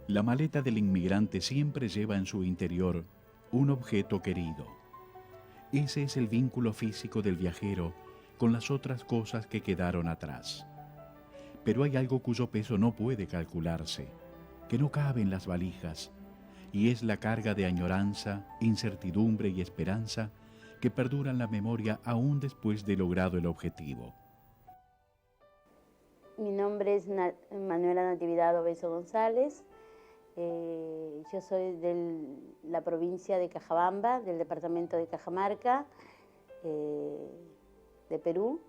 La maleta del inmigrante siempre lleva en su interior un objeto querido. Ese es el vínculo físico del viajero con las otras cosas que quedaron atrás. Pero hay algo cuyo peso no puede calcularse, que no cabe en las valijas, y es la carga de añoranza, incertidumbre y esperanza que perdura en la memoria aún después de logrado el objetivo. Mi nombre es Manuela Natividad Obeso González. Yo soy de la provincia de Cajabamba, del departamento de Cajamarca, de Perú.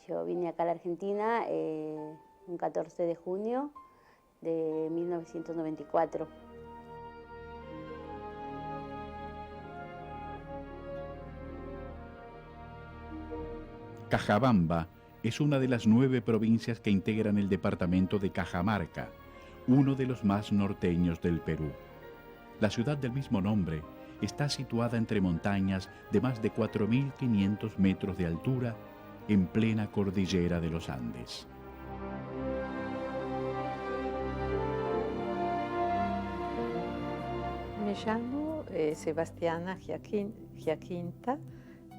Yo vine acá a la Argentina un 14 de junio de 1994. Cajabamba es una de las 9 provincias que integran el departamento de Cajamarca, uno de los más norteños del Perú. La ciudad del mismo nombre está situada entre montañas de más de 4.500 metros de altura en plena cordillera de los Andes. Me llamo Sebastiana Giaquinta,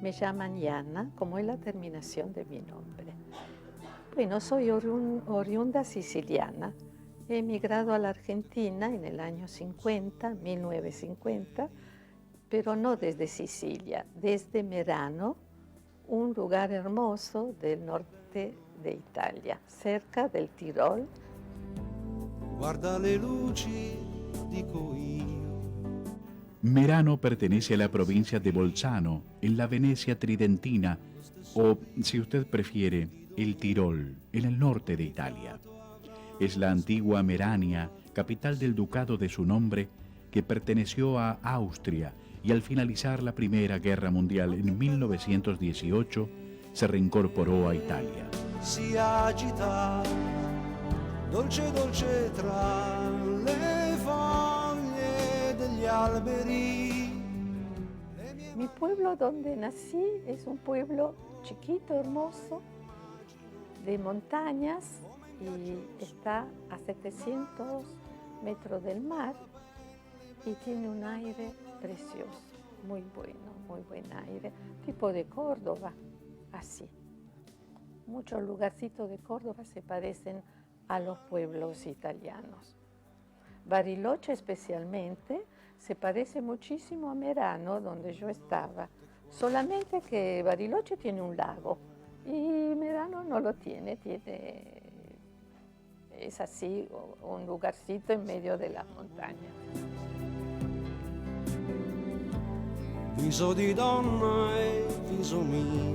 me llaman Yana, como es la terminación de mi nombre. Bueno, soy oriunda siciliana. He emigrado a la Argentina en el año 1950, pero no desde Sicilia, desde Merano, un lugar hermoso del norte de Italia, cerca del Tirol. Guarda le luci, dico io. Merano pertenece a la provincia de Bolzano, en la Venecia tridentina, o, si usted prefiere, el Tirol, en el norte de Italia. Es la antigua Merania, capital del ducado de su nombre, que perteneció a Austria y al finalizar la Primera Guerra Mundial en 1918 se reincorporó a Italia. Si agita, dolce dolce tra le foglie degli alberi. Mi pueblo donde nací es un pueblo chiquito, hermoso, de montañas, y está a 700 metros del mar y tiene un aire precioso, muy bueno, muy buen aire, tipo de Córdoba, así. Muchos lugarcitos de Córdoba se parecen a los pueblos italianos. Bariloche especialmente se parece muchísimo a Merano, donde yo estaba, solamente que Bariloche tiene un lago y Merano no lo tiene, es así, un lugarcito en medio de las montañas. Viso di donna e viso mio,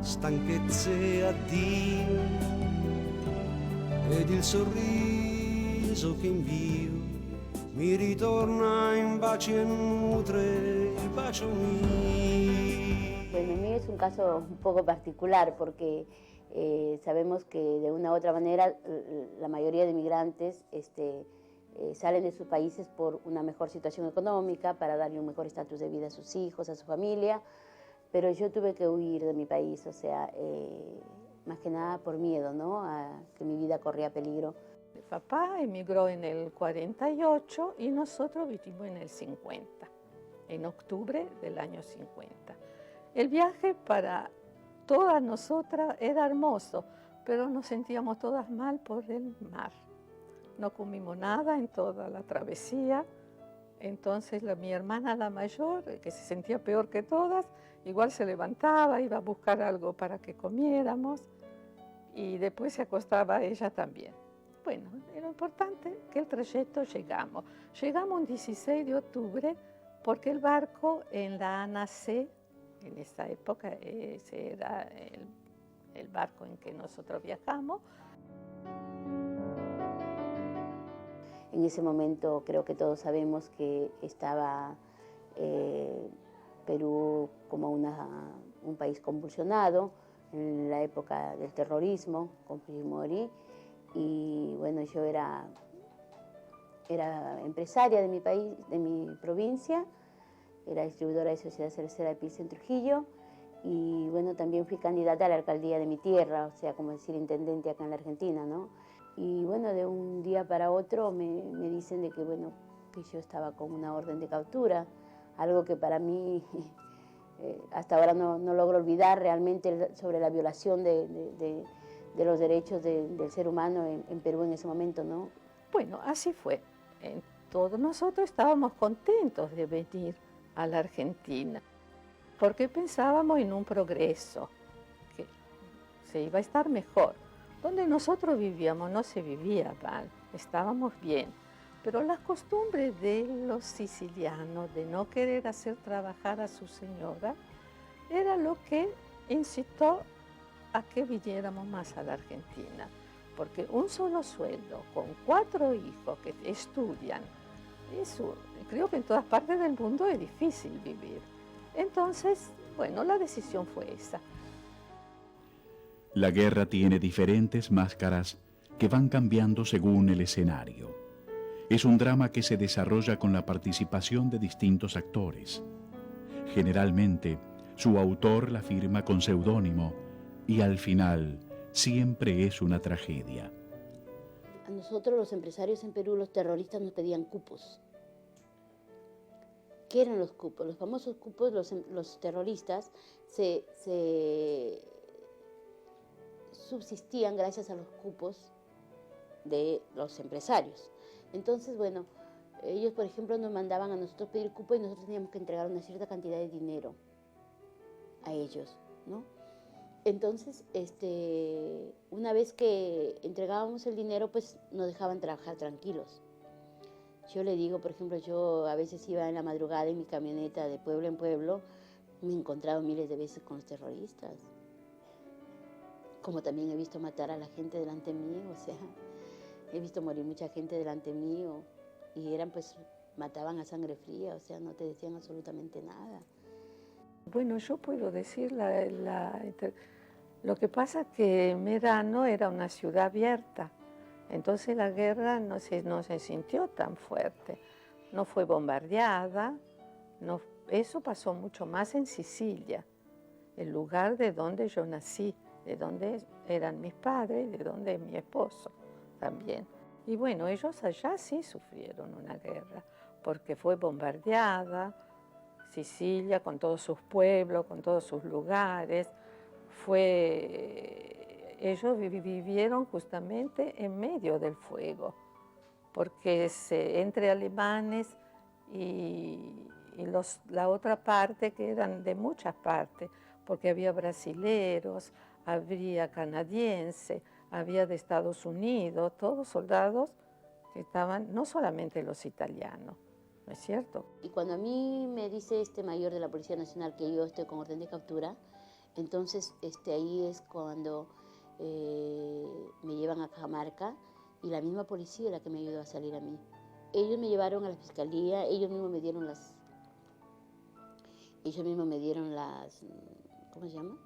stanchezze e addio, ed il sorriso che invio mi ritorna in baci e nutre il bacio mio. Bueno, en mí es un caso un poco particular porque sabemos que de una u otra manera la mayoría de migrantes salen de sus países por una mejor situación económica, para darle un mejor estatus de vida a sus hijos, a su familia, pero yo tuve que huir de mi país, o sea, más que nada por miedo, ¿no? A que mi vida corría peligro. Mi papá emigró en el 48 y nosotros vivimos en el 50, en octubre del año 50. El viaje para todas nosotras era hermoso, pero nos sentíamos todas mal por el mar. No comimos nada en toda la travesía. Entonces mi hermana, la mayor, que se sentía peor que todas, igual se levantaba, iba a buscar algo para que comiéramos y después se acostaba ella también. Bueno, lo importante es que el trayecto llegamos. Llegamos un 16 de octubre porque el barco en la Ana C, en esa época, ese era el barco en que nosotros viajamos. En ese momento creo que todos sabemos que estaba Perú como un país convulsionado en la época del terrorismo con Fujimori, y bueno, yo era empresaria de mi país, de mi provincia, era distribuidora de Sociedad Cervecera de Pilsen Trujillo, y bueno, también fui candidata a la alcaldía de mi tierra, o sea, como decir, intendente acá en la Argentina, ¿no? Y bueno, de un día para otro me dicen de que, bueno, que yo estaba con una orden de captura, algo que para mí hasta ahora no logro olvidar realmente sobre la violación de los derechos del ser humano en Perú en ese momento, ¿no? Bueno, así fue. Todos nosotros estábamos contentos de venir a la Argentina, porque pensábamos en un progreso, que se iba a estar mejor. Donde nosotros vivíamos no se vivía mal, estábamos bien, pero las costumbres de los sicilianos de no querer hacer trabajar a su señora era lo que incitó a que viniéramos más a la Argentina, porque un solo sueldo con 4 hijos que estudian, eso creo que en todas partes del mundo es difícil vivir. Entonces, bueno, la decisión fue esa. La guerra tiene diferentes máscaras que van cambiando según el escenario. Es un drama que se desarrolla con la participación de distintos actores. Generalmente, su autor la firma con seudónimo y al final siempre es una tragedia. A nosotros los empresarios en Perú, los terroristas nos pedían cupos. ¿Qué eran los cupos? Los famosos cupos, los terroristas se subsistían gracias a los cupos de los empresarios. Entonces, bueno, ellos, por ejemplo, nos mandaban a nosotros pedir cupo y nosotros teníamos que entregar una cierta cantidad de dinero a ellos, ¿no? Entonces, una vez que entregábamos el dinero, pues nos dejaban trabajar tranquilos. Yo le digo, por ejemplo, yo a veces iba en la madrugada en mi camioneta de pueblo en pueblo, me he encontrado miles de veces con los terroristas. Como también he visto matar a la gente delante mío, o sea, he visto morir mucha gente delante mío y mataban a sangre fría, o sea, no te decían absolutamente nada. Bueno, yo puedo decir, lo que pasa es que Merano era una ciudad abierta, entonces la guerra no se sintió tan fuerte, no fue bombardeada, eso pasó mucho más en Sicilia, el lugar de donde yo nací, de donde eran mis padres, de donde mi esposo también. Y bueno, ellos allá sí sufrieron una guerra, porque fue bombardeada, Sicilia con todos sus pueblos, con todos sus lugares, ellos vivieron justamente en medio del fuego, porque entre alemanes y la otra parte, que eran de muchas partes, porque había brasileros, había canadienses, había de Estados Unidos, todos soldados que estaban, no solamente los italianos, ¿no es cierto? Y cuando a mí me dice este mayor de la Policía Nacional que yo estoy con orden de captura, entonces ahí es cuando me llevan a Cajamarca y la misma policía es la que me ayudó a salir a mí. Ellos me llevaron a la fiscalía, ellos mismos me dieron las, ¿cómo se llama?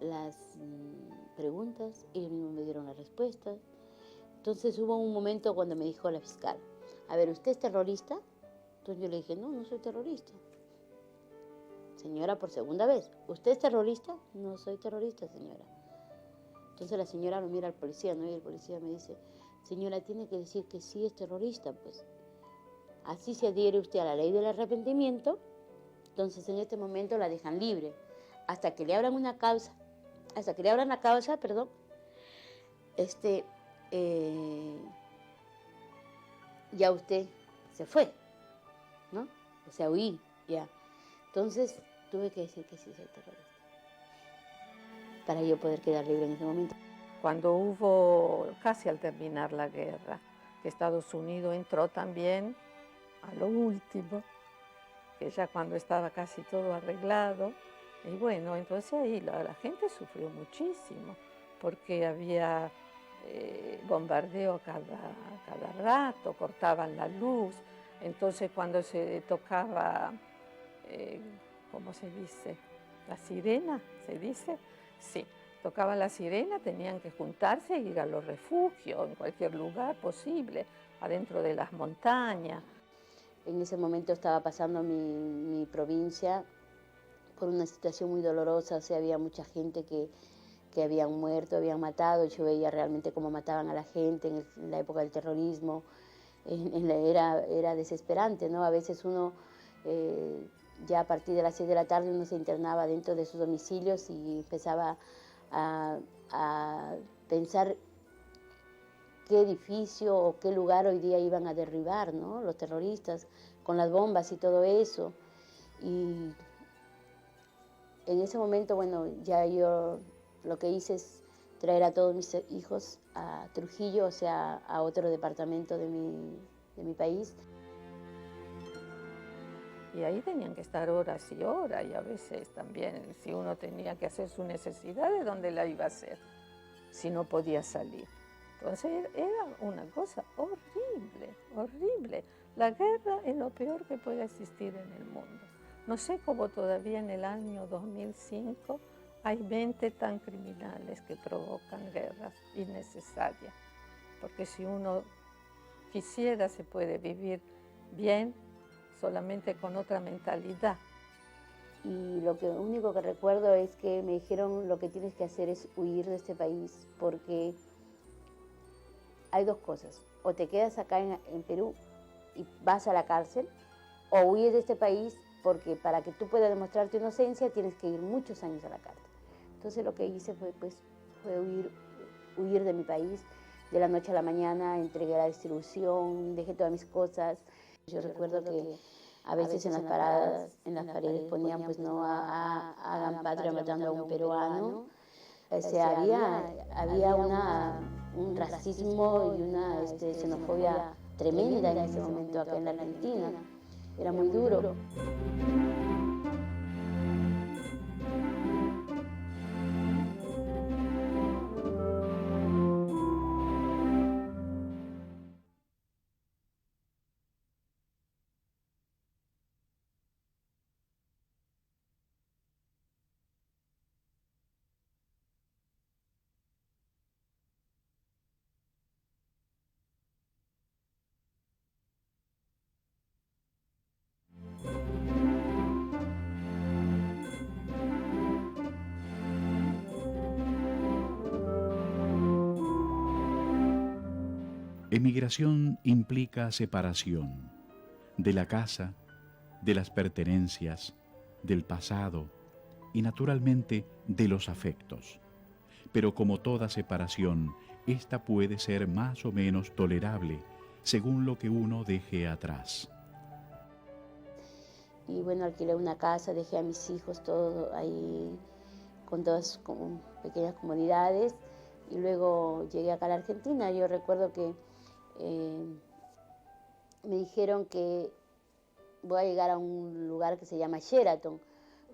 Las preguntas, ellos mismos me dieron las respuestas. Entonces hubo un momento cuando me dijo la fiscal, a ver, ¿usted es terrorista? Entonces yo le dije, no soy terrorista. Señora, por segunda vez, ¿usted es terrorista? No soy terrorista, señora. Entonces la señora lo mira al policía, ¿no? Y el policía me dice, señora, tiene que decir que sí es terrorista, pues. Así se adhiere usted a la ley del arrepentimiento, entonces en este momento la dejan libre, hasta que le abran una causa, perdón, ya usted se fue, ¿no? O sea, huí, ya. Entonces tuve que decir que sí soy terrorista, para yo poder quedar libre en ese momento. Cuando hubo, casi al terminar la guerra, que Estados Unidos entró también a lo último, que ya cuando estaba casi todo arreglado, y bueno, entonces ahí la gente sufrió muchísimo, porque había bombardeo cada rato, cortaban la luz, entonces cuando se tocaba, ¿cómo se dice? ¿La sirena? ¿Se dice? Sí, tocaban la sirena, tenían que juntarse e ir a los refugios, en cualquier lugar posible, adentro de las montañas. En ese momento estaba pasando mi provincia por una situación muy dolorosa, o sea, había mucha gente que habían muerto, habían matado, yo veía realmente cómo mataban a la gente en la época del terrorismo, era desesperante, ¿no? A veces uno, ya a partir de las 6 de la tarde, uno se internaba dentro de sus domicilios y empezaba a pensar qué edificio o qué lugar hoy día iban a derribar, ¿no? Los terroristas, con las bombas y todo eso. Y en ese momento, bueno, ya yo lo que hice es traer a todos mis hijos a Trujillo, o sea, a otro departamento de mi país. Y ahí tenían que estar horas y horas, y a veces también, si uno tenía que hacer su necesidad, ¿de dónde la iba a hacer? Si no podía salir. Entonces era una cosa horrible, horrible. La guerra es lo peor que puede existir en el mundo. No sé cómo todavía en el año 2005 hay 20 tan criminales que provocan guerras innecesarias. Porque si uno quisiera, se puede vivir bien, solamente con otra mentalidad. Y lo único que recuerdo es que me dijeron, lo que tienes que hacer es huir de este país, porque hay dos cosas: o te quedas acá en Perú y vas a la cárcel, o huyes de este país, porque para que tú puedas demostrar tu inocencia tienes que ir muchos años a la cárcel. Entonces lo que hice fue huir de mi país. De la noche a la mañana entregué la distribución, dejé todas mis cosas. Yo recuerdo que a veces en las paradas, en las paredes ponían, pues no, hagan patria matando a un peruano. O sea, había un racismo y una xenofobia tremenda en ese momento acá en la Argentina. Era muy duro. Emigración implica separación de la casa, de las pertenencias, del pasado y naturalmente de los afectos. Pero como toda separación, esta puede ser más o menos tolerable según lo que uno deje atrás. Y bueno, alquilé una casa, dejé a mis hijos todo ahí con todas como pequeñas comodidades, y luego llegué acá a la Argentina. Yo recuerdo que me dijeron que voy a llegar a un lugar que se llama Sheraton.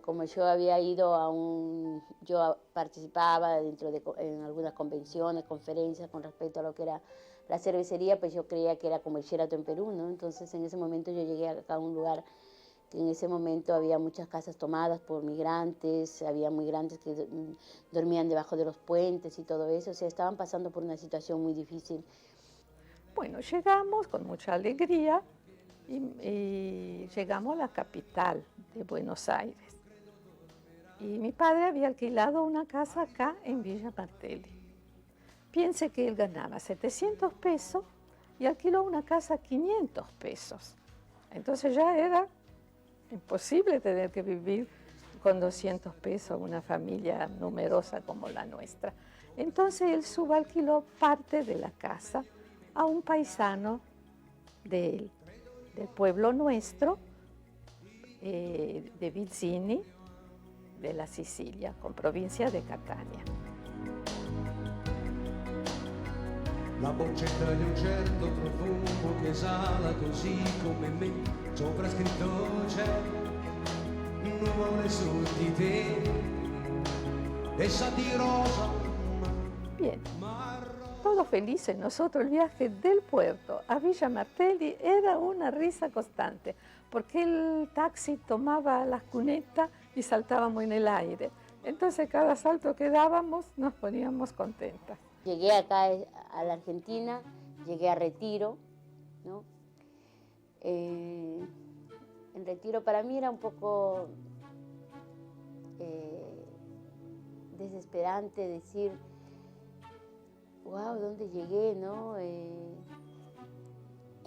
Como yo había ido yo participaba en algunas convenciones, conferencias con respecto a lo que era la cervecería, pues yo creía que era como el Sheraton en Perú, ¿no? Entonces en ese momento yo llegué acá a un lugar que en ese momento había muchas casas tomadas por migrantes, había migrantes que dormían debajo de los puentes y todo eso, o sea, estaban pasando por una situación muy difícil. Bueno, llegamos con mucha alegría y llegamos a la capital de Buenos Aires. Y mi padre había alquilado una casa acá en Villa Martelli. Piense que él ganaba 700 pesos y alquiló una casa a 500 pesos. Entonces ya era imposible tener que vivir con 200 pesos una familia numerosa como la nuestra. Entonces él subalquiló parte de la casa a un paisano de él, del pueblo nuestro, de Vizzini, de la Sicilia, con provincia de Catania. La boccetta di un certo profumo che esala così come me, sopra scritto c'è nuvole su di te, esa di rosa. Bien, todos felices nosotros. El viaje del puerto a Villa Martelli era una risa constante, porque el taxi tomaba las cunetas y saltábamos en el aire. Entonces cada salto que dábamos nos poníamos contentas. Llegué acá a la Argentina, llegué a Retiro, ¿no? En Retiro para mí era un poco desesperante decir, wow, ¿dónde llegué, no? En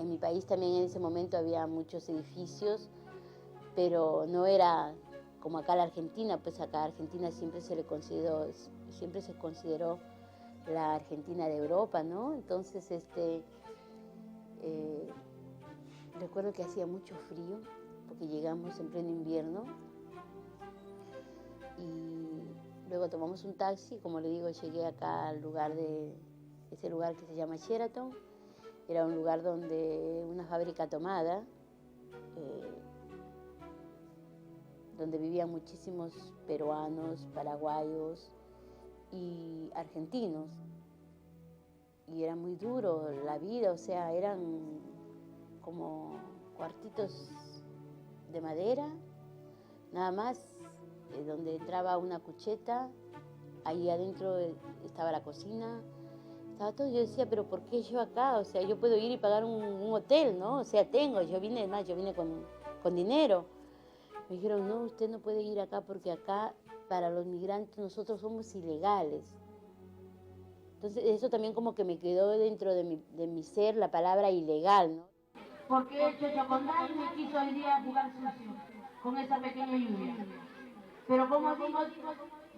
mi país también en ese momento había muchos edificios, pero no era como acá la Argentina, pues acá a Argentina siempre se consideró la Argentina de Europa, ¿no? Entonces, recuerdo que hacía mucho frío, porque llegamos en pleno invierno, y luego tomamos un taxi, como le digo, llegué acá al ese lugar que se llama Sheraton. Era un lugar donde una fábrica tomada, donde vivían muchísimos peruanos, paraguayos y argentinos. Y era muy duro la vida, o sea, eran como cuartitos de madera, nada más, donde entraba una cucheta, ahí adentro estaba la cocina, estaba todo. Yo decía, pero ¿por qué yo acá? O sea, yo puedo ir y pagar un hotel, ¿no? O sea, yo vine con dinero. Me dijeron, no, usted no puede ir acá porque acá para los migrantes nosotros somos ilegales. Entonces eso también como que me quedó dentro de mi ser la palabra ilegal, ¿no? Porque el Chochocondal me quiso hoy día jugar sucio con esa pequeña lluvia. Pero como digo,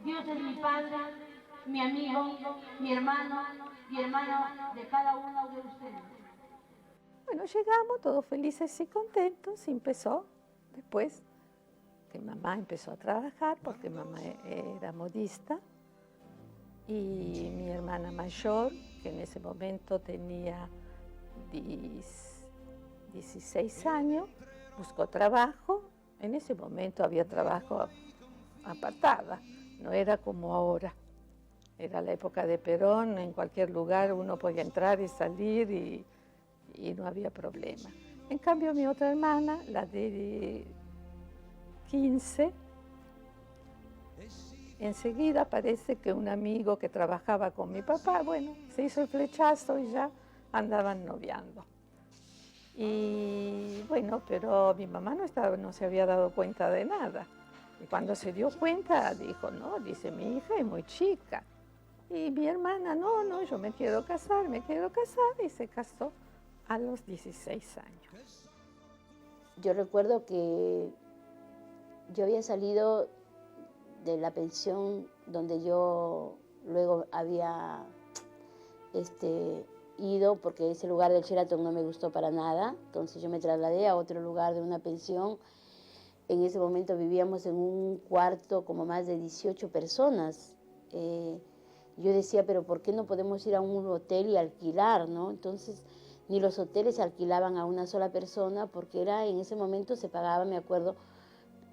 Dios es mi padre, mi amigo, mi hermano y hermano de cada uno de ustedes. Bueno, llegamos todos felices y contentos y empezó después que mamá empezó a trabajar, porque mamá era modista, y mi hermana mayor, que en ese momento tenía 16 años, buscó trabajo. En ese momento había trabajo apartada, no era como ahora. Era la época de Perón, en cualquier lugar uno podía entrar y salir y no había problema. En cambio, mi otra hermana, la de 15, enseguida parece que un amigo que trabajaba con mi papá, bueno, se hizo el flechazo y ya andaban noviando. Y bueno, pero mi mamá no se había dado cuenta de nada. Y cuando se dio cuenta, dijo, no, dice, mi hija es muy chica. Y mi hermana, no, yo me quiero casar, y se casó a los 16 años. Yo recuerdo que yo había salido de la pensión donde yo luego había ido, porque ese lugar del Sheraton no me gustó para nada. Entonces yo me trasladé a otro lugar de una pensión. En ese momento vivíamos en un cuarto como más de 18 personas. Yo decía, pero ¿por qué no podemos ir a un hotel y alquilar, no? Entonces, ni los hoteles alquilaban a una sola persona, porque en ese momento se pagaba, me acuerdo,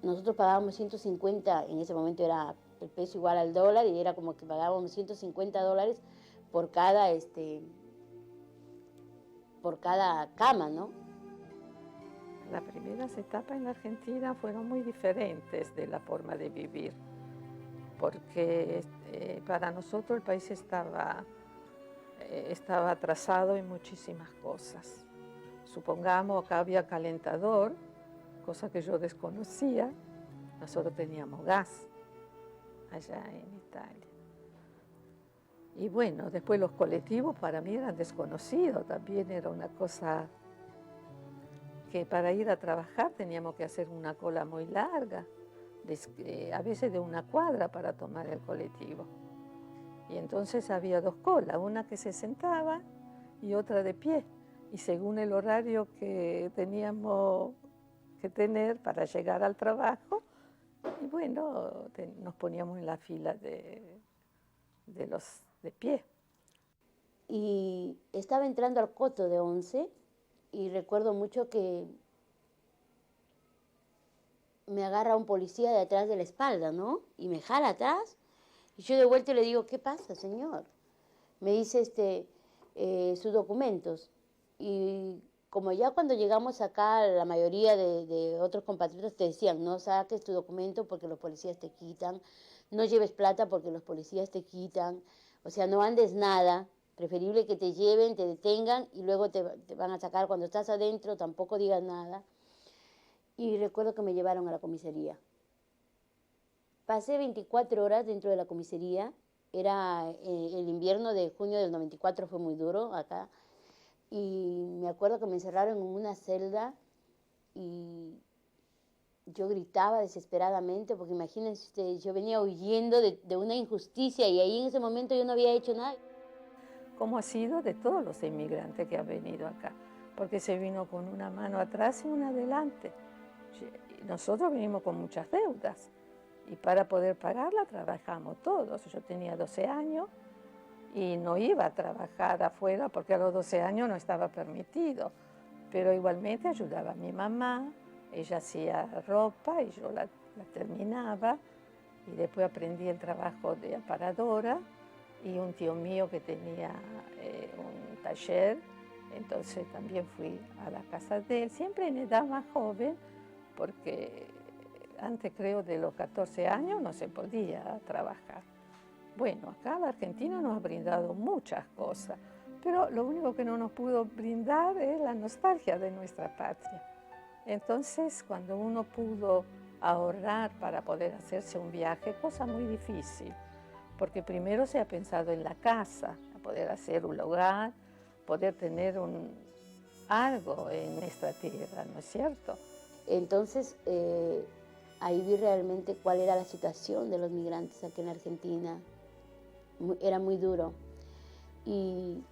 nosotros pagábamos 150, en ese momento era el peso igual al dólar, y era como que pagábamos $150 por cada cama, ¿no? Las primeras etapas en la Argentina fueron muy diferentes de la forma de vivir, porque para nosotros el país estaba atrasado en muchísimas cosas. Supongamos, acá había calentador, cosa que yo desconocía. Nosotros teníamos gas allá en Italia. Y bueno, después los colectivos para mí eran desconocidos, también era una cosa que para ir a trabajar teníamos que hacer una cola muy larga, a veces de una cuadra para tomar el colectivo. Y entonces había dos colas, una que se sentaba y otra de pie. Y según el horario que teníamos que tener para llegar al trabajo, y bueno, nos poníamos en la fila de los de pie. Y estaba entrando al coto de 11 y recuerdo mucho que me agarra un policía de atrás de la espalda, ¿no? Y me jala atrás. Y yo de vuelta le digo, ¿qué pasa, señor? Me dice sus documentos. Y como ya cuando llegamos acá, la mayoría de otros compatriotas te decían, no saques tu documento porque los policías te quitan, no lleves plata porque los policías te quitan, o sea, no andes nada, preferible que te lleven, te detengan y luego te van a sacar cuando estás adentro, tampoco digas nada. Y recuerdo que me llevaron a la comisaría. Pasé 24 horas dentro de la comisaría, era el invierno de junio del 94, fue muy duro acá, y me acuerdo que me encerraron en una celda y yo gritaba desesperadamente, porque imagínense ustedes, yo venía huyendo de una injusticia y ahí en ese momento yo no había hecho nada. Como ha sido de todos los inmigrantes que han venido acá, porque se vino con una mano atrás y una adelante. Nosotros vinimos con muchas deudas y para poder pagarla trabajamos todos. Yo tenía 12 años y no iba a trabajar afuera porque a los 12 años no estaba permitido, pero igualmente ayudaba a mi mamá, ella hacía ropa y yo la terminaba y después aprendí el trabajo de aparadora y un tío mío que tenía un taller, entonces también fui a la casa de él, siempre en edad más joven, porque antes creo de los 14 años no se podía trabajar. Bueno, acá la Argentina nos ha brindado muchas cosas, pero lo único que no nos pudo brindar es la nostalgia de nuestra patria. Entonces, cuando uno pudo ahorrar para poder hacerse un viaje, cosa muy difícil, porque primero se ha pensado en la casa, poder hacer un hogar, poder tener algo en nuestra tierra, ¿no es cierto? Entonces, ahí vi realmente cuál era la situación de los migrantes aquí en la Argentina. Era muy duro. Y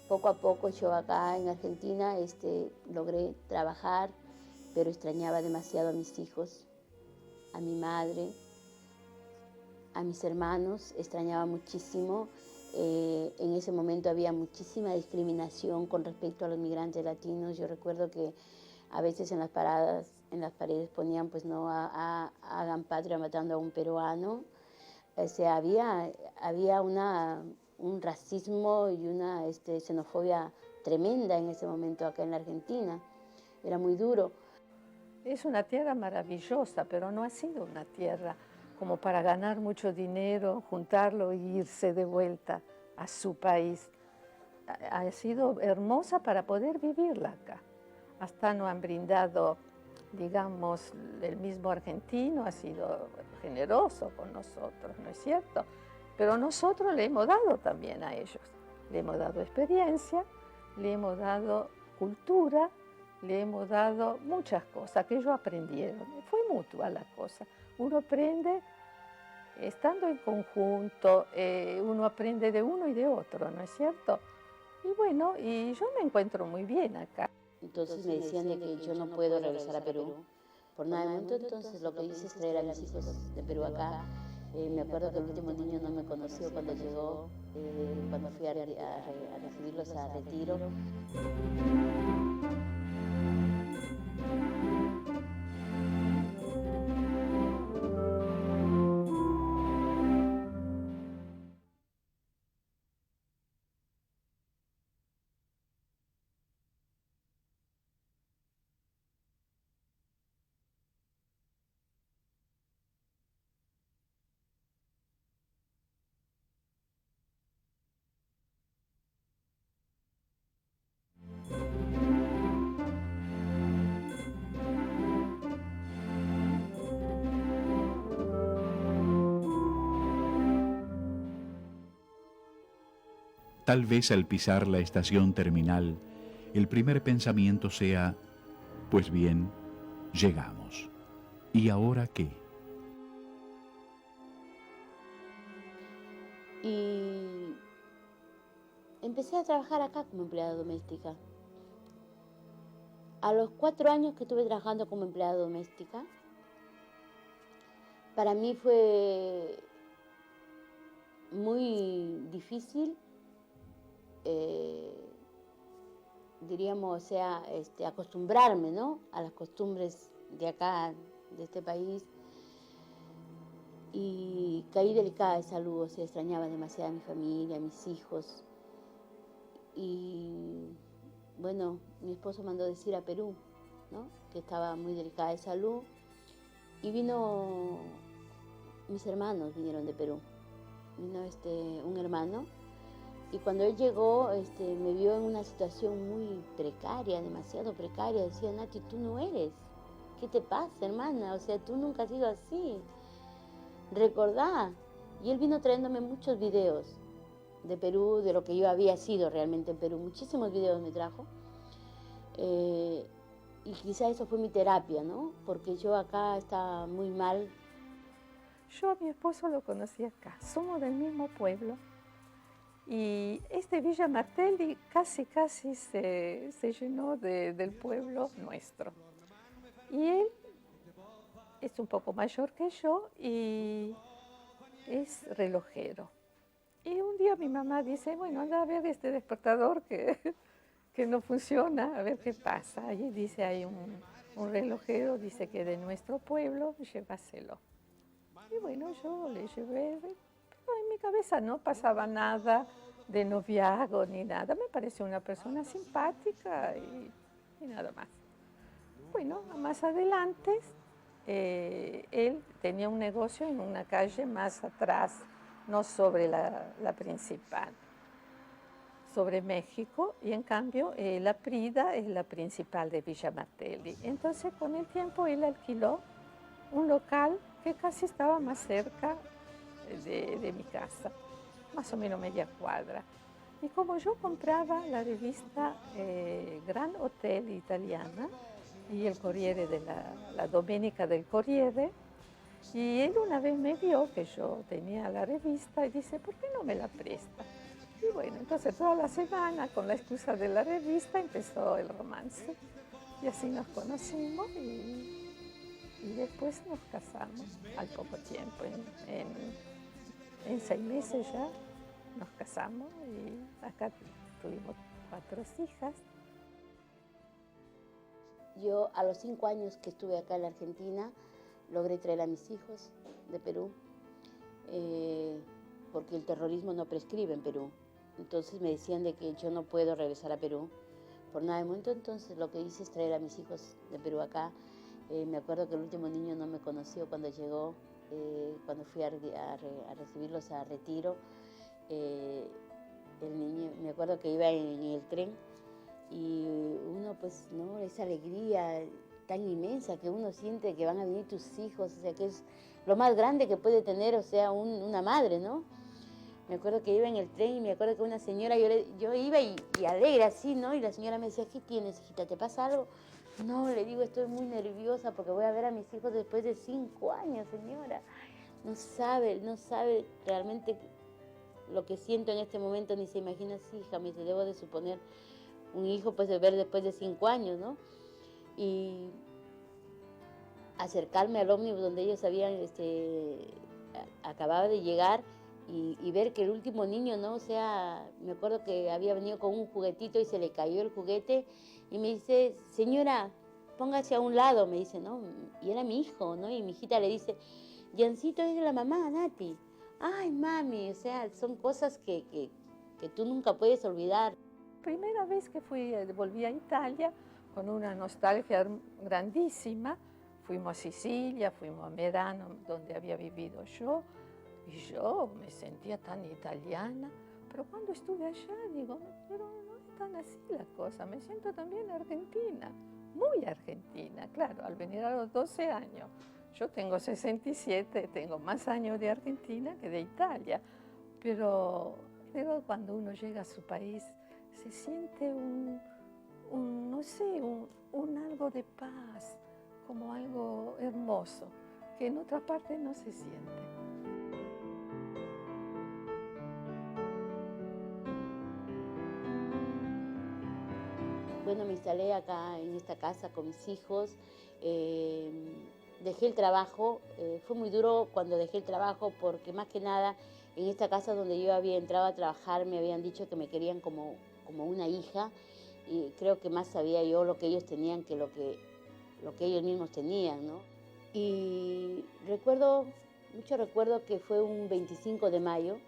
poco a poco yo acá en Argentina logré trabajar, pero extrañaba demasiado a mis hijos, a mi madre, a mis hermanos, extrañaba muchísimo. En ese momento había muchísima discriminación con respecto a los migrantes latinos. Yo recuerdo que a veces en las paradas, en las paredes ponían, pues no hagan patria matando a un peruano. O sea, había un racismo y una xenofobia tremenda en ese momento acá en la Argentina. Era muy duro. Es una tierra maravillosa, pero no ha sido una tierra como para ganar mucho dinero, juntarlo e irse de vuelta a su país. Ha sido hermosa para poder vivirla acá. Hasta nos han brindado, digamos, el mismo argentino ha sido generoso con nosotros, ¿no es cierto? Pero nosotros le hemos dado también a ellos. Le hemos dado experiencia, le hemos dado cultura, le hemos dado muchas cosas que ellos aprendieron. Fue mutua la cosa. Uno aprende estando en conjunto, uno aprende de uno y de otro, ¿no es cierto? Y bueno, y yo me encuentro muy bien acá. Entonces me decían de que yo no puedo regresar a Perú por nada del mundo, entonces lo que hice es traer a mis hijos de Perú acá. Me acuerdo que el último niño no me conoció cuando llegó, cuando fui a recibirlos a retiro. Tal vez al pisar la estación terminal, el primer pensamiento sea, pues bien, llegamos. ¿Y ahora qué? Y empecé a trabajar acá como empleada doméstica. A los 4 años que estuve trabajando como empleada doméstica, para mí fue muy difícil, diríamos, o sea, acostumbrarme, ¿no?, a las costumbres de acá, de este país. Y caí delicada de salud, o sea, extrañaba demasiado a mi familia, a mis hijos. Y bueno, mi esposo mandó decir a Perú, ¿no?, que estaba muy delicada de salud. Y mis hermanos vinieron de Perú. Vino un hermano. Y cuando él llegó, me vio en una situación muy precaria, demasiado precaria. Decía, Nati, tú no eres. ¿Qué te pasa, hermana? O sea, tú nunca has sido así. Recordá. Y él vino trayéndome muchos videos de Perú, de lo que yo había sido realmente en Perú. Muchísimos videos me trajo. Y quizá eso fue mi terapia, ¿no? Porque yo acá estaba muy mal. Yo a mi esposo lo conocí acá, somos del mismo pueblo. Y Villa Martelli casi se llenó del pueblo nuestro. Y él es un poco mayor que yo y es relojero. Y un día mi mamá dice, bueno, anda a ver este despertador que no funciona, a ver qué pasa. Y dice, hay un relojero, dice que de nuestro pueblo, llévaselo. Y bueno, yo le llevé, pero en mi cabeza no pasaba nada de noviazgo ni nada. Me pareció una persona simpática y nada más. Bueno, más adelante, él tenía un negocio en una calle más atrás, no sobre la principal, sobre México, y en cambio la Prida es la principal de Villa Martelli. Entonces con el tiempo él alquiló un local que casi estaba más cerca de mi casa, más o menos media cuadra. Y como yo compraba la revista Gran Hotel Italiana y el Corriere la Domenica del Corriere, y él una vez me vio que yo tenía la revista y dice, ¿por qué no me la presta? Y bueno, entonces toda la semana, con la excusa de la revista, empezó el romance. Y así nos conocimos y después nos casamos al poco tiempo. En 6 meses ya nos casamos y acá tuvimos 4 hijas. Yo a los 5 años que estuve acá en la Argentina, logré traer a mis hijos de Perú, porque el terrorismo no prescribe en Perú. Entonces me decían de que yo no puedo regresar a Perú por nada de momento. Entonces lo que hice es traer a mis hijos de Perú acá. Me acuerdo que el último niño no me conoció cuando llegó, cuando fui a recibirlos a Retiro. El niño, me acuerdo que iba en el tren y uno, pues, ¿no?, esa alegría tan inmensa que uno siente que van a venir tus hijos, o sea, que es lo más grande que puede tener, o sea, una madre, ¿no? Me acuerdo que iba en el tren y me acuerdo que una señora, yo iba y alegre así, ¿no? Y la señora me decía, ¿qué tienes, hijita? ¿Te pasa algo? No, le digo, estoy muy nerviosa porque voy a ver a mis hijos después de 5 años, señora. No sabe realmente lo que siento en este momento, ni se imagina así, hija, me dice, debo de suponer un hijo, pues, de ver después de 5 años, ¿no? Y acercarme al ómnibus donde ellos habían acabado de llegar y ver que el último niño, ¿no? O sea, me acuerdo que había venido con un juguetito y se le cayó el juguete y me dice, señora, póngase a un lado, me dice, ¿no? Y era mi hijo, ¿no? Y mi hijita le dice, Yancito es de la mamá, Nati. Ay, mami, o sea, son cosas que tú nunca puedes olvidar. Primera vez que volví a Italia con una nostalgia grandísima. Fuimos a Sicilia, fuimos a Merano, donde había vivido yo, y yo me sentía tan italiana. Pero cuando estuve allá, digo, pero no es tan así la cosa, me siento también argentina, muy argentina. Claro, al venir a los 12 años, yo tengo 67, tengo más años de Argentina que de Italia, pero Luego cuando uno llega a su país se siente no sé, un algo de paz, como algo hermoso, que en otra parte no se siente. Bueno, me instalé acá en esta casa con mis hijos. Dejé el trabajo. Fue muy duro cuando dejé el trabajo porque más que nada en esta casa donde yo había entrado a trabajar me habían dicho que me querían como una hija, y creo que más sabía yo lo que ellos tenían que lo que ellos mismos tenían, ¿no? Y recuerdo que fue un 25 de mayo,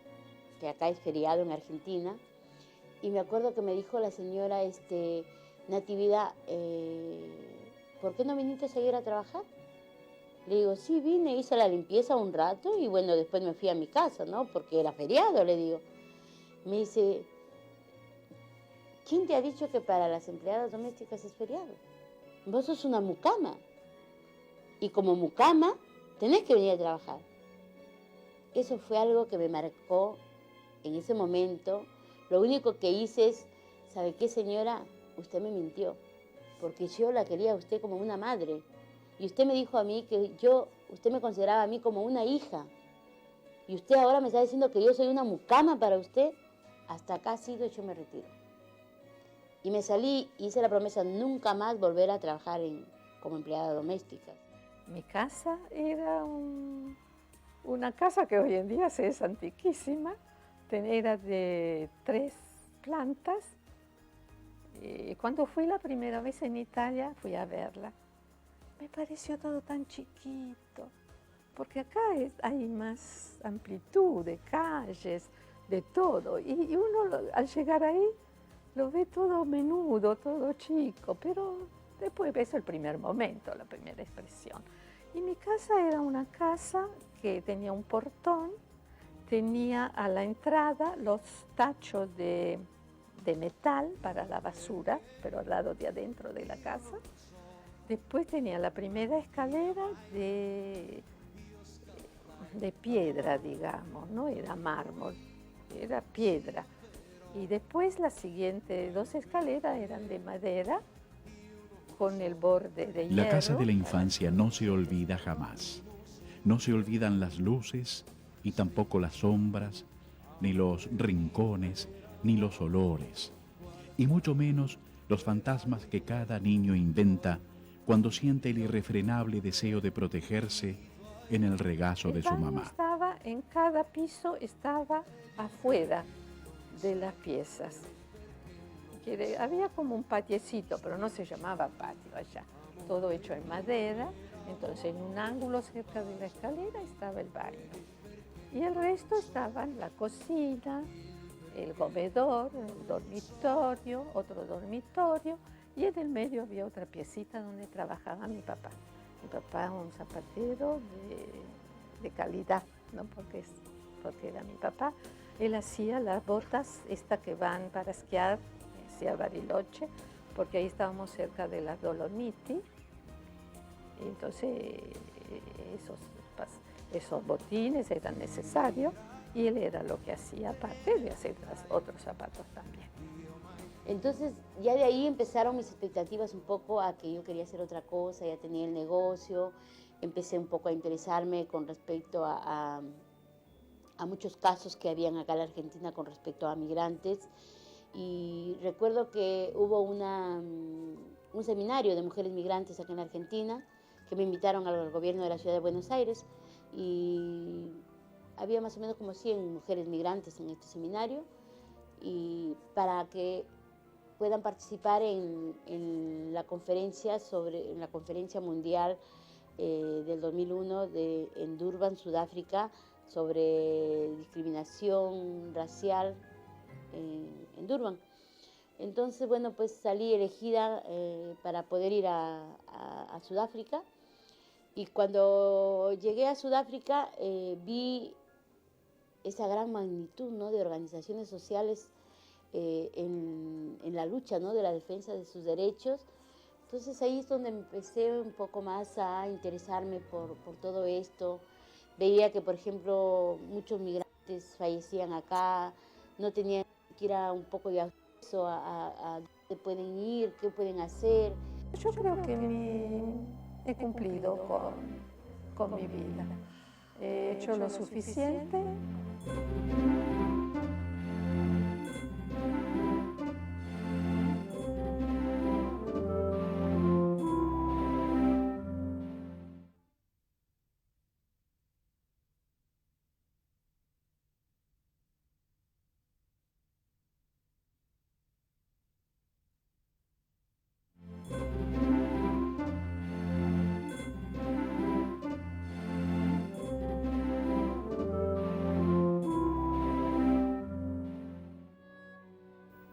que acá es feriado en Argentina, y me acuerdo que me dijo la señora, Natividad, ¿por qué no viniste a seguir a trabajar? Le digo, sí, vine, hice la limpieza un rato y bueno, después me fui a mi casa, ¿no? Porque era feriado, le digo. Me dice, ¿quién te ha dicho que para las empleadas domésticas es feriado? Vos sos una mucama. Y como mucama, tenés que venir a trabajar. Eso fue algo que me marcó en ese momento. Lo único que hice es, ¿sabe qué, señora? Usted me mintió, porque yo la quería a usted como una madre. Y usted me dijo a mí que usted me consideraba a mí como una hija. Y usted ahora me está diciendo que yo soy una mucama para usted. Hasta acá ha sido, yo me retiro. Y me salí, hice la promesa nunca más volver a trabajar como empleada doméstica. Mi casa era una casa que hoy en día es antiquísima. Era de 3 plantas. Y cuando fui la primera vez en Italia, fui a verla. Me pareció todo tan chiquito, porque acá hay más amplitud de calles, de todo. Y uno al llegar ahí lo ve todo menudo, todo chico, pero después ves el primer momento, la primera expresión. Y mi casa era una casa que tenía un portón, tenía a la entrada los tachos de metal para la basura, pero al lado de adentro de la casa. Después tenía la primera escalera de piedra, digamos, no era mármol, era piedra. Y después las siguientes 2 escaleras eran de madera, con el borde de hierro. La casa de la infancia no se olvida jamás. No se olvidan las luces y tampoco las sombras, ni los rincones, ni los olores, y mucho menos los fantasmas que cada niño inventa cuando siente el irrefrenable deseo de protegerse en el regazo de su mamá. Estaba en cada piso, estaba afuera de las piezas. Había como un patiecito, pero no se llamaba patio allá, todo hecho en madera. Entonces en un ángulo cerca de la escalera estaba el baño. Y el resto estaban la cocina, el comedor, el dormitorio, otro dormitorio, y en el medio había otra piecita donde trabajaba mi papá. Mi papá un zapatero de calidad, ¿no? porque era mi papá. Él hacía las botas, estas que van para esquiar hacia Bariloche, porque ahí estábamos cerca de las Dolomiti. Y entonces esos botines eran necesarios y él era lo que hacía, aparte de hacer otros zapatos también. Entonces ya de ahí empezaron mis expectativas un poco a que yo quería hacer otra cosa, ya tenía el negocio, empecé un poco a interesarme con respecto a muchos casos que habían acá en la Argentina con respecto a migrantes. Y recuerdo que hubo un seminario de mujeres migrantes acá en Argentina, que me invitaron al gobierno de la ciudad de Buenos Aires, y había más o menos como 100 mujeres migrantes en este seminario, y para que puedan participar en la conferencia mundial del 2001 en Durban, Sudáfrica, sobre discriminación racial en Durban. Entonces, bueno, pues salí elegida para poder ir a Sudáfrica, y cuando llegué a Sudáfrica vi esa gran magnitud, ¿no?, de organizaciones sociales en la lucha, ¿no?, de la defensa de sus derechos. Entonces ahí es donde empecé un poco más a interesarme por todo esto. Veía que, por ejemplo, muchos migrantes fallecían acá no tenían ni siquiera un poco de acceso a dónde pueden ir, qué pueden hacer. Yo creo que he cumplido con mi vida. He hecho lo suficiente.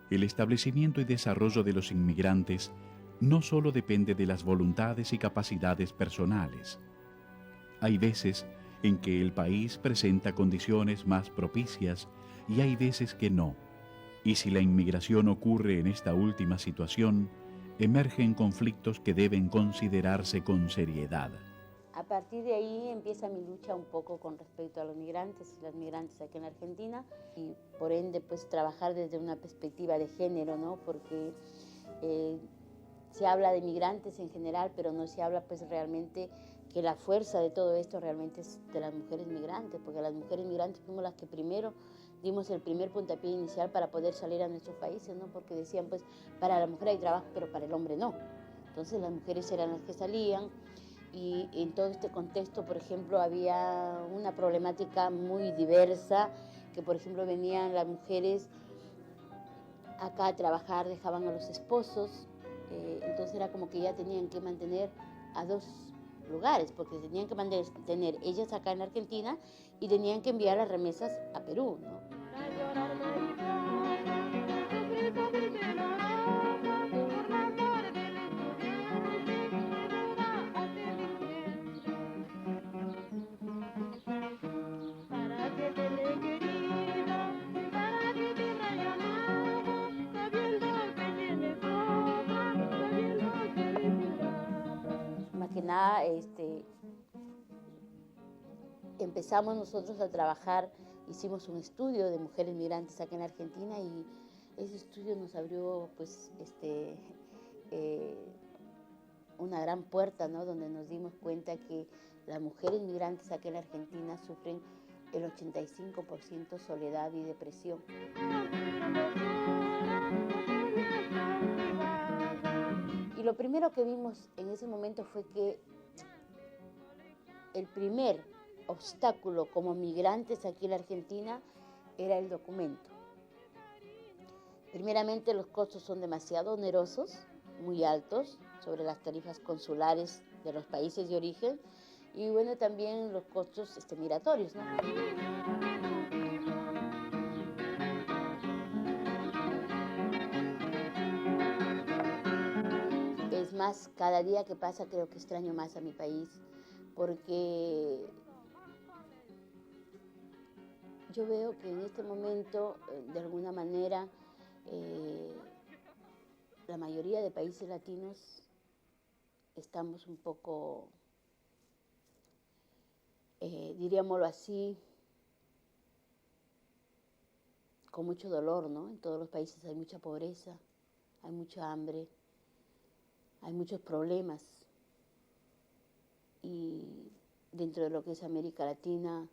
El establecimiento y desarrollo de los inmigrantes no solo depende de las voluntades y capacidades personales. Hay veces en que el país presenta condiciones más propicias y hay veces que no. Y si la inmigración ocurre en esta última situación, emergen conflictos que deben considerarse con seriedad. A partir de ahí empieza mi lucha un poco con respecto a los migrantes y las migrantes aquí en Argentina y por ende pues trabajar desde una perspectiva de género, ¿no? Porque se habla de migrantes en general, pero no se habla pues realmente que la fuerza de todo esto realmente es de las mujeres migrantes, porque las mujeres migrantes fuimos las que primero dimos el primer puntapié inicial para poder salir a nuestros países, ¿no? Porque decían pues para la mujer hay trabajo, pero para el hombre no. Entonces las mujeres eran las que salían. Y en todo este contexto, por ejemplo, había una problemática muy diversa, que por ejemplo venían las mujeres acá a trabajar, dejaban a los esposos, entonces era como que ya tenían que mantener a dos lugares, porque tenían que mantener ellas acá en Argentina y tenían que enviar las remesas a Perú, ¿no? Que nada, empezamos nosotros a trabajar, hicimos un estudio de mujeres migrantes aquí en Argentina y ese estudio nos abrió pues una gran puerta, ¿no? Donde nos dimos cuenta que las mujeres migrantes aquí en Argentina sufren el 85% soledad y depresión. Y lo primero que vimos en ese momento fue que el primer obstáculo como migrantes aquí en la Argentina era el documento. Primeramente, los costos son demasiado onerosos, muy altos, sobre las tarifas consulares de los países de origen, y bueno, también los costos migratorios, ¿no? Es más, cada día que pasa creo que extraño más a mi país, porque yo veo que en este momento, de alguna manera, la mayoría de países latinos estamos un poco, diríamoslo así, con mucho dolor, ¿no? En todos los países hay mucha pobreza, hay mucha hambre, hay muchos problemas. Y dentro de lo que es América Latina,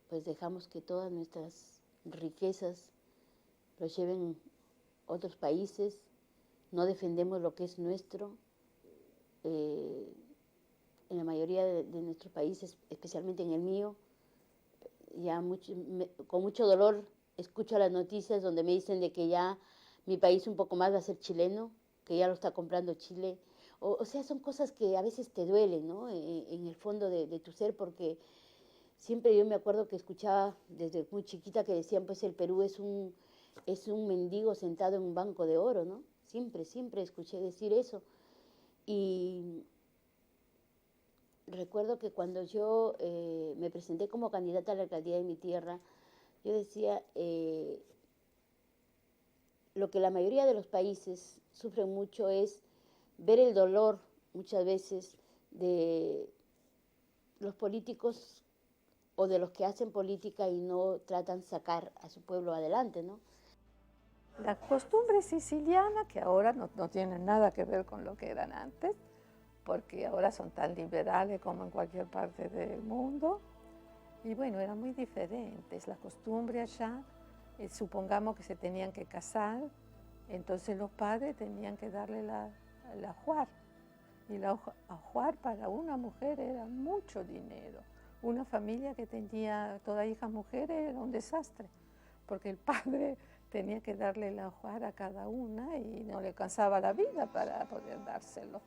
pues dejamos que todas nuestras riquezas los lleven otros países, no defendemos lo que es nuestro. En la mayoría de nuestros países, especialmente en el mío, ya con mucho dolor escucho las noticias donde me dicen de que ya mi país un poco más va a ser chileno, que ya lo está comprando Chile. O sea, son cosas que a veces te duelen, ¿no? En el fondo de tu ser, porque siempre yo me acuerdo que escuchaba desde muy chiquita que decían, pues el Perú es un mendigo sentado en un banco de oro, ¿no? Siempre escuché decir eso. Y recuerdo que cuando yo me presenté como candidata a la alcaldía de mi tierra, yo decía, lo que la mayoría de los países sufren mucho es ver el dolor muchas veces de los políticos o de los que hacen política y no tratan de sacar a su pueblo adelante, ¿no? La costumbre siciliana, que ahora no tienen nada que ver con lo que eran antes, porque ahora son tan liberales como en cualquier parte del mundo, y bueno, eran muy diferentes. La costumbre allá, supongamos que se tenían que casar, entonces los padres tenían que darle la ajuar, y la ajuar para una mujer era mucho dinero. Una familia que tenía todas hijas mujeres era un desastre, porque el padre tenía que darle la ajuar a cada una y no le alcanzaba la vida para poder dárselo.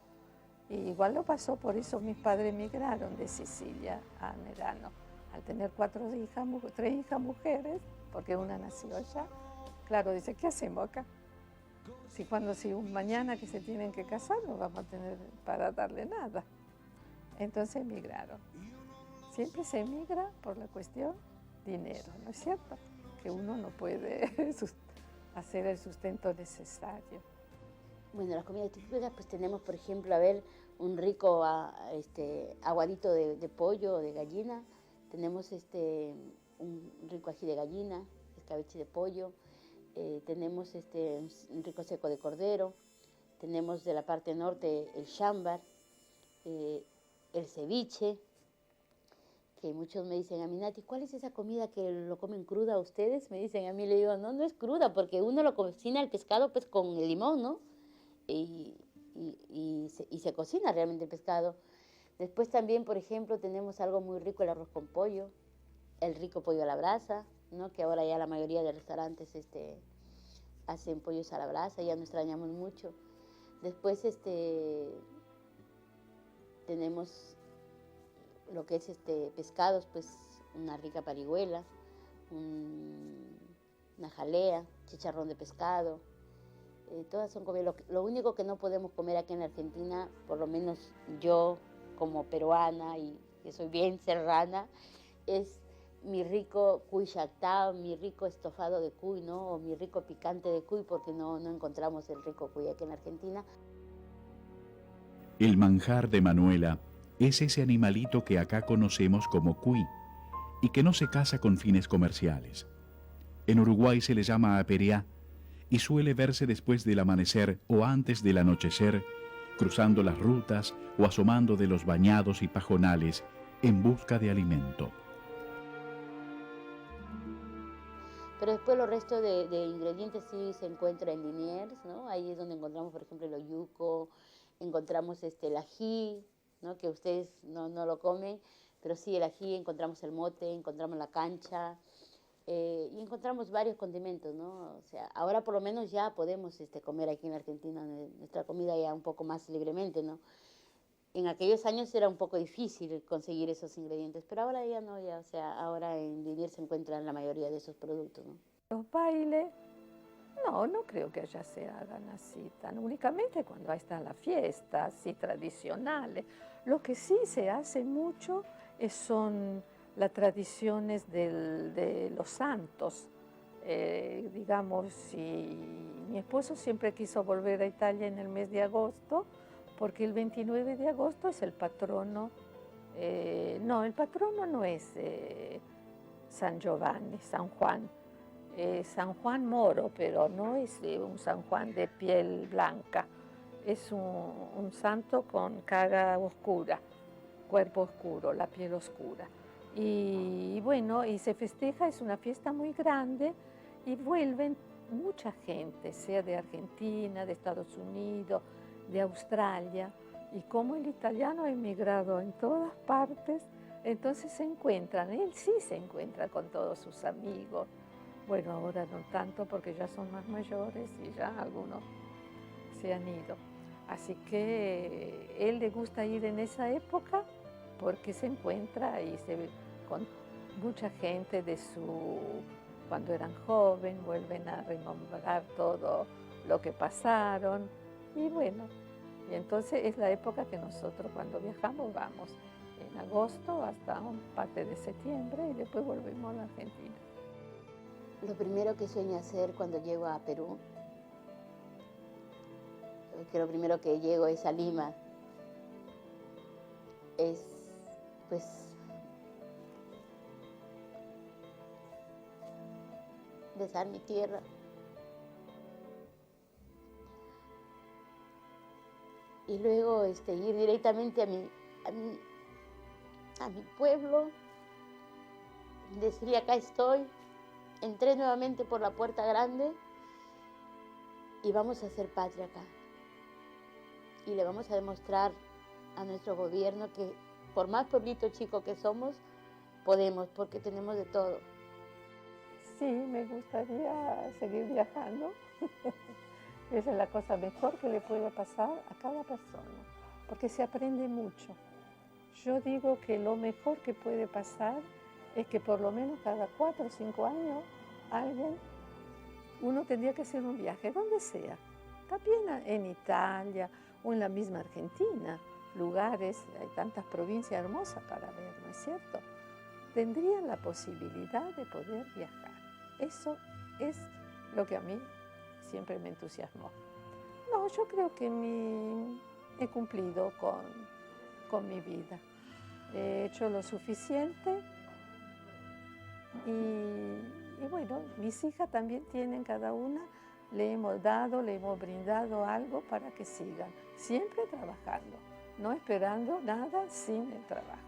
Y igual lo pasó, por eso mis padres emigraron de Sicilia a Merano. Al tener 3 hijas mujeres, porque una nació allá, claro, dice, ¿qué hacemos acá? Si mañana que se tienen que casar no vamos a tener para darle nada. Entonces emigraron. Siempre se emigra por la cuestión dinero, ¿no es cierto? Que uno no puede hacer el sustento necesario. Bueno, las comidas típicas, pues tenemos, por ejemplo, a ver, un rico aguadito de pollo o de gallina. Tenemos un rico ají de gallina, escabeche de pollo. Tenemos un rico seco de cordero. Tenemos de la parte norte el chámbar, el ceviche, que muchos me dicen a mí, Nati, ¿cuál es esa comida que lo comen cruda ustedes? Me dicen a mí, le digo, no es cruda, porque uno lo cocina el pescado pues con el limón, ¿no? Y se cocina realmente el pescado. Después también, por ejemplo, tenemos algo muy rico, el arroz con pollo, el rico pollo a la brasa, ¿no? Que ahora ya la mayoría de restaurantes hacen pollos a la brasa, ya no extrañamos mucho. Después tenemos lo que es pescados, pues una rica parihuela, una jalea, chicharrón de pescado. Todas son comidas. Lo único que no podemos comer aquí en Argentina, por lo menos yo como peruana y que soy bien serrana, es mi rico cuy chactao, mi rico estofado de cuy, ¿no? O mi rico picante de cuy, porque no encontramos el rico cuy aquí en Argentina. El manjar de Manuela es ese animalito que acá conocemos como cuy y que no se caza con fines comerciales. En Uruguay se le llama apereá y suele verse después del amanecer o antes del anochecer, cruzando las rutas o asomando de los bañados y pajonales en busca de alimento. Pero después los restos de ingredientes sí se encuentran en Liniers, ¿no? Ahí es donde encontramos, por ejemplo, el oyuco, encontramos el ají, ¿no? Que ustedes no lo comen, pero sí el ají, encontramos el mote, encontramos la cancha, y encontramos varios condimentos, ¿no? O sea, ahora por lo menos ya podemos comer aquí en Argentina nuestra comida ya un poco más libremente, ¿no? En aquellos años era un poco difícil conseguir esos ingredientes, pero ahora ya no, ya, o sea, ahora en Liniers se encuentran la mayoría de esos productos, ¿no? Los bailes, no creo que allá se hagan así, tan únicamente cuando están las fiestas así tradicionales. Lo que sí se hace mucho son las tradiciones de los santos. Digamos, si mi esposo siempre quiso volver a Italia en el mes de agosto, porque el 29 de agosto es el patrono. El patrono no es San Giovanni, San Juan. San Juan Moro, pero no es un San Juan de piel blanca. Es un santo con cara oscura, cuerpo oscuro, la piel oscura. Y bueno, y se festeja, es una fiesta muy grande y vuelven mucha gente, sea de Argentina, de Estados Unidos, de Australia. Y como el italiano ha emigrado en todas partes, entonces se encuentran, él sí se encuentra con todos sus amigos. Bueno, ahora no tanto porque ya son más mayores y ya algunos se han ido. Así que él le gusta ir en esa época porque se encuentra y se ve con mucha gente de cuando eran jóvenes, vuelven a rememorar todo lo que pasaron. Y bueno, y entonces es la época que nosotros cuando viajamos vamos en agosto hasta parte de septiembre y después volvemos a la Argentina. Lo primero que sueño hacer cuando llego a Perú, que lo primero que llego es a Lima, es pues besar mi tierra. Y luego ir directamente a mi pueblo, decirle acá estoy, entré nuevamente por la puerta grande y vamos a hacer patria acá. Y le vamos a demostrar a nuestro gobierno que por más pueblito chico que somos, podemos, porque tenemos de todo. Sí, me gustaría seguir viajando. Esa es la cosa mejor que le puede pasar a cada persona, porque se aprende mucho. Yo digo que lo mejor que puede pasar es que por lo menos cada 4 o 5 años uno tendría que hacer un viaje, donde sea. También en Italia o en la misma Argentina, lugares, hay tantas provincias hermosas para ver, ¿no es cierto? Tendrían la posibilidad de poder viajar. Eso es lo que a mí siempre me entusiasmó. No, yo creo que he cumplido con mi vida. He hecho lo suficiente y bueno, mis hijas también tienen cada una, le hemos brindado algo para que sigan, siempre trabajando, no esperando nada sin el trabajo.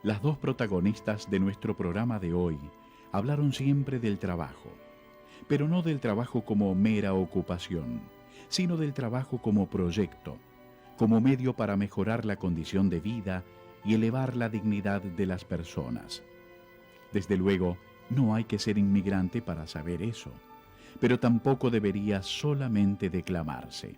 Las dos protagonistas de nuestro programa de hoy hablaron siempre del trabajo, pero no del trabajo como mera ocupación, sino del trabajo como proyecto, como medio para mejorar la condición de vida y elevar la dignidad de las personas. Desde luego, no hay que ser inmigrante para saber eso, pero tampoco debería solamente declamarse.